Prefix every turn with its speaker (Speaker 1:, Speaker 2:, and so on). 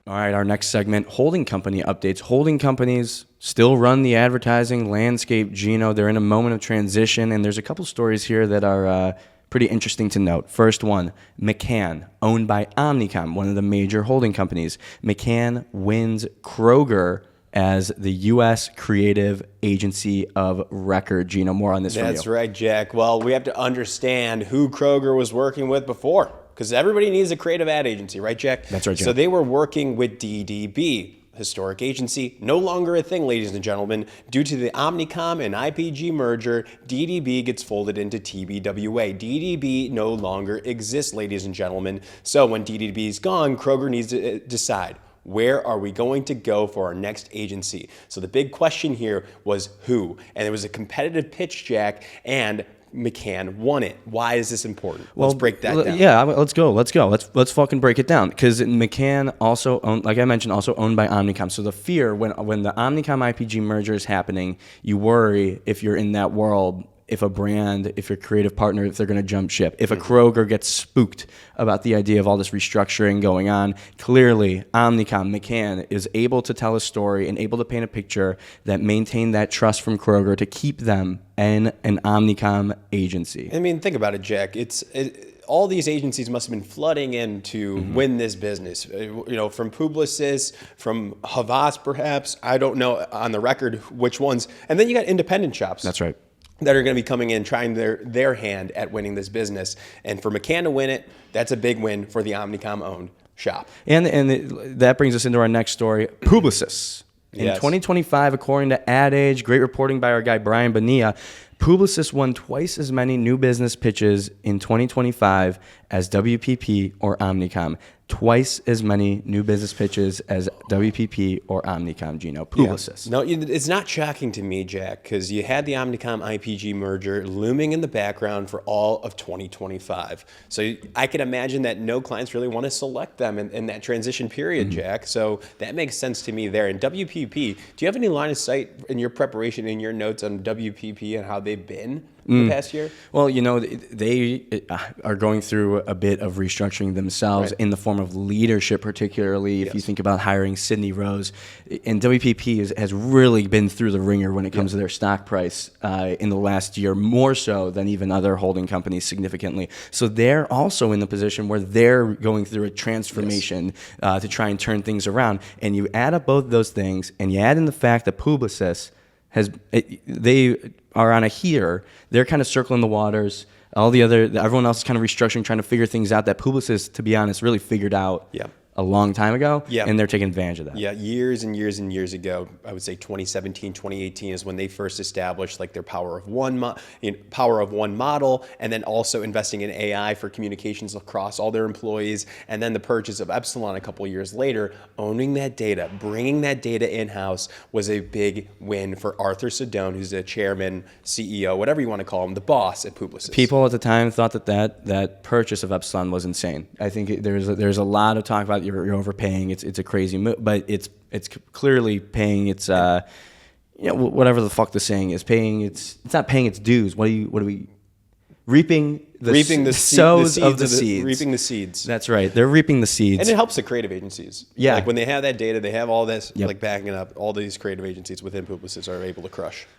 Speaker 1: All right, our next segment, holding company updates. Holding companies still run the advertising landscape, Gino. They're in a moment of transition, and there's a couple stories here that are pretty interesting to note. First one, McCann, owned by Omnicom, one of the major holding companies. McCann wins Kroger as the U.S. creative agency of record. Gino, more on this from you.
Speaker 2: That's right, Jack. Well, we have to understand who Kroger was working with before, because everybody needs a creative ad agency, right, Jack?
Speaker 1: That's right, Jim.
Speaker 2: So they were working with DDB, historic agency, no longer a thing, ladies and gentlemen. Due to the Omnicom and IPG merger, DDB gets folded into TBWA. DDB no longer exists, ladies and gentlemen. So when DDB is gone, Kroger needs to decide, where are we going to go for our next agency? So the big question here was who? And it was a competitive pitch, Jack, and McCann won it. Why is this important? Let's break that down.
Speaker 1: Yeah, let's go. Let's fucking break it down. Because McCann also owned, like I mentioned, also owned by Omnicom. So the fear when the Omnicom IPG merger is happening, you worry if you're in that world, if a brand, if your creative partner, if they're going to jump ship. If a Kroger gets spooked about the idea of all this restructuring going on, clearly Omnicom, McCann is able to tell a story and able to paint a picture that maintained that trust from Kroger to keep them in an Omnicom agency.
Speaker 2: I mean, think about it, Jack. All these agencies must have been flooding in to win this business. You know, from Publicis, from Havas, perhaps. I don't know on the record which ones. And then you got independent shops.
Speaker 1: That's right.
Speaker 2: That are going to be coming in, trying their hand at winning this business. And for McCann to win it, that's a big win for the Omnicom-owned shop.
Speaker 1: And that brings us into our next story, Publicis. In
Speaker 2: Yes.
Speaker 1: 2025, according to Ad Age, great reporting by our guy Brian Bonilla, Publicis won twice as many new business pitches in 2025 as WPP or Omnicom. Twice as many new business pitches as WPP or Omnicom, Gino. Publicis.
Speaker 2: Yeah. No, it's not shocking to me, Jack, because you had the Omnicom IPG merger looming in the background for all of 2025. So I can imagine that no clients really want to select them in that transition period, Jack. So that makes sense to me there. And WPP, do you have any line of sight in your preparation, in your notes on WPP and how they've been the past year?
Speaker 1: Well, you know, they are going through a bit of restructuring themselves in the form of leadership, particularly if you think about hiring Sydney Rose. And WPP has really been through the ringer when it comes to their stock price in the last year, more so than even other holding companies significantly. So they're also in the position where they're going through a transformation to try and turn things around. And you add up both those things, and you add in the fact that Publicis they are on a heater. They're kind of circling the waters. Everyone else is kind of restructuring, trying to figure things out that Publicis, to be honest, really figured out a long time ago, and they're taking advantage of that.
Speaker 2: Yeah, years and years and years ago, I would say 2017, 2018 is when they first established like their power of one model, and then also investing in AI for communications across all their employees, and then the purchase of Epsilon a couple of years later. Owning that data, bringing that data in-house was a big win for Arthur Sedone, who's the chairman, CEO, whatever you want to call him, the boss at Publicis.
Speaker 1: People at the time thought that purchase of Epsilon was insane. I think there's a lot of talk about you're overpaying. It's a crazy move, but it's clearly paying its whatever the fuck the saying is, paying it's not paying its dues. What are we reaping the sows of the seeds.
Speaker 2: Reaping the seeds.
Speaker 1: That's right. They're reaping the seeds.
Speaker 2: And it helps the creative agencies.
Speaker 1: Yeah.
Speaker 2: Like when they have that data, they have all this like backing it up. All these creative agencies within Publicis are able to crush.